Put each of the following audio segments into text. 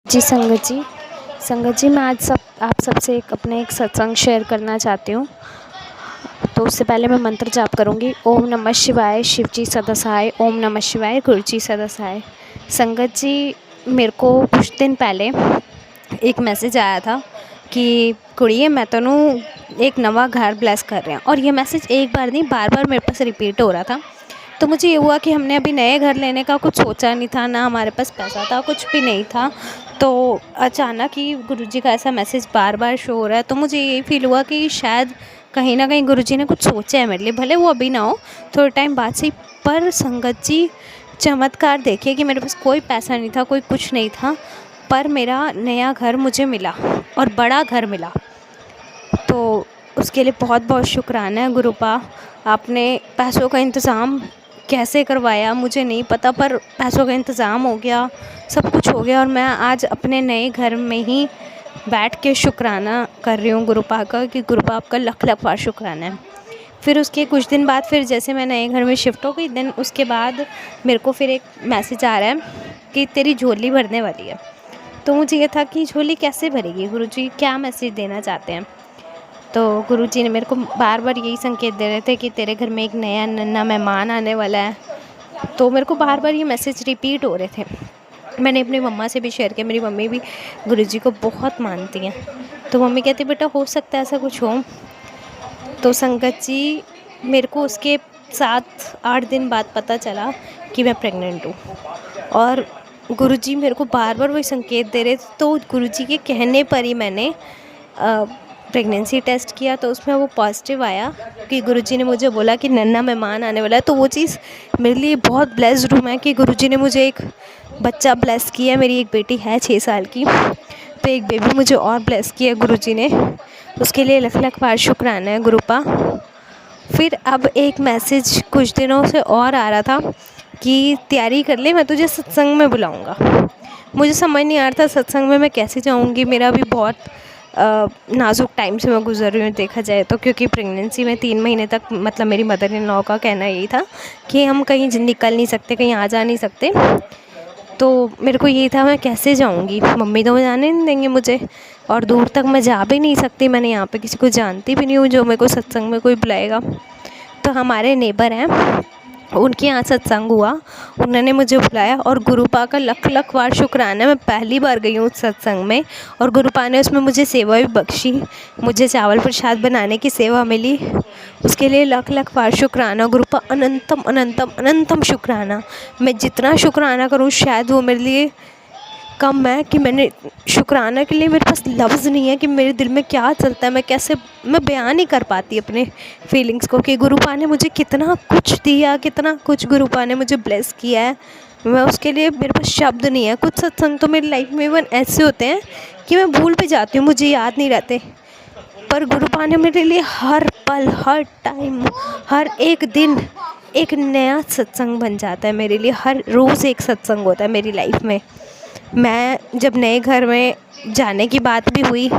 जी संगत जी मैं आज आप सबसे एक सत्संग शेयर करना चाहती हूँ। तो उससे पहले मैं मंत्र जाप करूँगी। ओम नमः शिवाय, शिव जी सदा सहाय। ओम नमः शिवाय, गुरु जी सदा सहाय। संगत जी, मेरे को कुछ दिन पहले एक मैसेज आया था कि कुड़िए मैं तैनू एक नवा घर ब्लेस कर रहे हैं। और ये मैसेज एक बार नहीं बार बार मेरे पास रिपीट हो रहा था। तो मुझे ये हुआ कि हमने अभी नए घर लेने का कुछ सोचा नहीं था, ना हमारे पास पैसा था, कुछ भी नहीं था। तो अचानक ही गुरुजी का ऐसा मैसेज बार बार शो हो रहा है। तो मुझे यही फील हुआ कि शायद कहीं ना कहीं गुरुजी ने कुछ सोचा है मेरे लिए, भले वो अभी ना हो, थोड़े टाइम बाद से। पर संगत जी, चमत्कार देखिए कि मेरे पास कोई पैसा नहीं था, कोई कुछ नहीं था, पर मेरा नया घर मुझे मिला और बड़ा घर मिला। तो उसके लिए बहुत बहुत शुक्राना है गुरुपा। आपने पैसों का इंतज़ाम कैसे करवाया मुझे नहीं पता, पर पैसों का इंतज़ाम हो गया, सब कुछ हो गया और मैं आज अपने नए घर में ही बैठ के शुक्राना कर रही हूँ गुरुपा का कि गुरुपा आपका लख लख बार शुक्राना है। फिर उसके कुछ दिन बाद फिर जैसे मैं नए घर में शिफ्ट हो गई, दिन उसके बाद मेरे को फिर एक मैसेज आ रहा है कि तेरी झोली भरने वाली है। तो मुझे ये था कि झोली कैसे भरेगी, गुरुजी क्या मैसेज देना चाहते हैं। तो गुरुजी ने मेरे को बार बार यही संकेत दे रहे थे कि तेरे घर में एक नया नन्हा मेहमान आने वाला है। तो मेरे को बार बार ये मैसेज रिपीट हो रहे थे। मैंने अपनी मम्मा से भी शेयर किया, मेरी मम्मी भी गुरुजी को बहुत मानती हैं। तो मम्मी कहती बेटा हो सकता है ऐसा कुछ हो। तो संगत जी, मेरे को उसके 7-8 दिन बाद पता चला कि मैं प्रेग्नेंट हूँ। और गुरुजी मेरे को बार बार वही संकेत दे रहे थे। तो गुरुजी के कहने पर ही मैंने प्रेगनेंसी टेस्ट किया, तो उसमें वो पॉजिटिव आया कि गुरुजी ने मुझे बोला कि नन्हा मेहमान आने वाला है। तो वो चीज़ मेरे लिए बहुत ब्लेस्ड हूँ मैं कि गुरुजी ने मुझे एक बच्चा ब्लेस किया। मेरी एक बेटी है 6 साल की, तो एक बेबी मुझे और ब्लेस किया गुरुजी ने। उसके लिए लख लख बार शुक्राना है गुरुपा। फिर अब एक मैसेज कुछ दिनों से और आ रहा था कि तैयारी कर ले, मैं तुझे सत्संग में बुलाऊंगा। मुझे समझ नहीं आ रहा था सत्संग में मैं कैसे जाऊंगी। मेरा भी बहुत नाजुक टाइम से मैं गुजर रही हूँ देखा जाए तो, क्योंकि प्रेगनेंसी में 3 महीने तक मतलब मेरी मदर इन लॉ का कहना यही था कि हम कहीं निकल नहीं सकते, कहीं आ जा नहीं सकते। तो मेरे को यही था मैं कैसे जाऊँगी, मम्मी तो जाने नहीं देंगे मुझे, और दूर तक मैं जा भी नहीं सकती। मैंने यहाँ पे किसी को जानती भी नहीं हूँ जो मेरे को सत्संग में कोई बुलाएगा। तो हमारे नेबर हैं, उनके यहाँ सत्संग हुआ, उन्होंने मुझे बुलाया और गुरुपा का लख लख बार शुक्राना। मैं पहली बार गई हूँ उस सत्संग में और गुरुपा ने उसमें मुझे सेवा भी बख्शी, मुझे चावल प्रसाद बनाने की सेवा मिली। उसके लिए लख लख बार शुक्राना गुरुपा, अनंतम अनंतम अनंतम शुक्राना। मैं जितना शुक्राना करूँ शायद वो मेरे लिए कम है कि मैंने शुक्राना के लिए मेरे पास लफ्ज़ नहीं है कि मेरे दिल में क्या चलता है। मैं बयान नहीं कर पाती अपने फीलिंग्स को कि गुरुपा ने मुझे कितना कुछ दिया, कितना कुछ गुरुपा ने मुझे ब्लेस किया है। मैं उसके लिए मेरे पास शब्द नहीं है। कुछ सत्संग तो मेरी लाइफ में इवन ऐसे होते हैं कि मैं भूल भी जाती हूँ, मुझे याद नहीं रहते, पर गुरुपा ने मेरे लिए हर पल, हर टाइम, हर एक दिन एक नया सत्संग बन जाता है मेरे लिए। हर रोज़ एक सत्संग होता है मेरी लाइफ में। मैं जब नए घर में जाने की बात भी हुई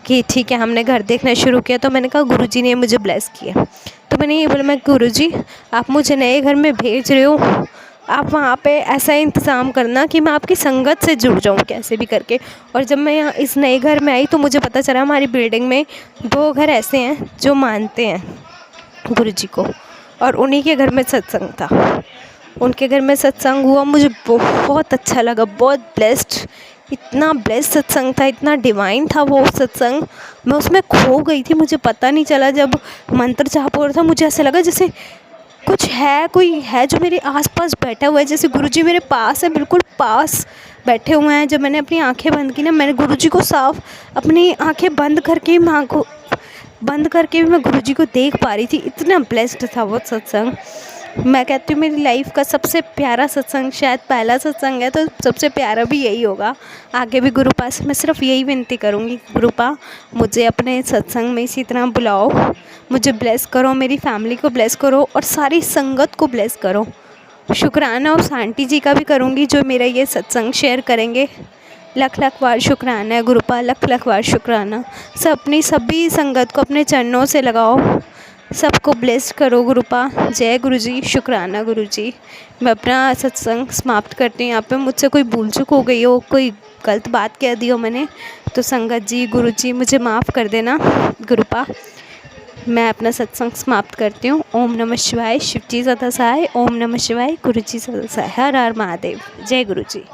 कि ठीक है हमने घर देखना शुरू किया, तो मैंने कहा गुरुजी ने मुझे ब्लेस किया। तो मैंने ये बोला, मैं गुरुजी आप मुझे नए घर में भेज रहे हो, आप वहाँ पे ऐसा इंतज़ाम करना कि मैं आपकी संगत से जुड़ जाऊँ कैसे भी करके। और जब मैं यहाँ इस नए घर में आई तो मुझे पता चला हमारी बिल्डिंग में 2 घर ऐसे हैं जो मानते हैं गुरुजी को, और उन्हीं के घर में सत्संग था। उनके घर में सत्संग हुआ, मुझे बहुत अच्छा लगा, बहुत ब्लेस्ड, इतना ब्लेस्ड सत्संग था, इतना डिवाइन था वो सत्संग। मैं उसमें खो गई थी, मुझे पता नहीं चला। जब मंत्र जाप हो रहा था मुझे ऐसा लगा जैसे कुछ है, कोई है जो मेरे आसपास बैठा हुआ है, जैसे गुरुजी मेरे पास है, बिल्कुल पास बैठे हुए हैं। जब मैंने अपनी आंखें बंद की ना, मैंने गुरुजी को साफ अपनी आंखें बंद करके भी मैं गुरुजी को देख पा रही थी। इतना ब्लेस्ड था वो सत्संग। मैं कहती हूँ मेरी लाइफ का सबसे प्यारा सत्संग, शायद पहला सत्संग है तो सबसे प्यारा भी यही होगा। आगे भी गुरुपा से मैं सिर्फ यही विनती करूँगी, गुरुपा मुझे अपने सत्संग में इसी तरह बुलाओ, मुझे ब्लेस करो, मेरी फैमिली को ब्लेस करो और सारी संगत को ब्लेस करो। शुक्राना उस आंटी जी का भी करूँगी जो मेरा ये सत्संग शेयर करेंगे। लख लख बार शुक्राना है गुरुपा, लख लख बार शुक्राना। अपनी सभी संगत को अपने चरणों से लगाओ, सबको ब्लेस्ड करो गुरुपा। जय गुरु जी, शुक्राना गुरु जी। मैं अपना सत्संग समाप्त करती हूँ यहाँ पे। मुझसे कोई भूल चूक हो गई हो, कोई गलत बात कह दी हो मैंने, तो संगत जी, गुरु जी मुझे माफ़ कर देना गुरुपा। मैं अपना सत्संग समाप्त करती हूँ। ओम नमः शिवाय, शिव जी सदा सहाय। ओम नमः शिवाय, गुरु जी सदा सहाय। हर हर महादेव। जय गुरु जी।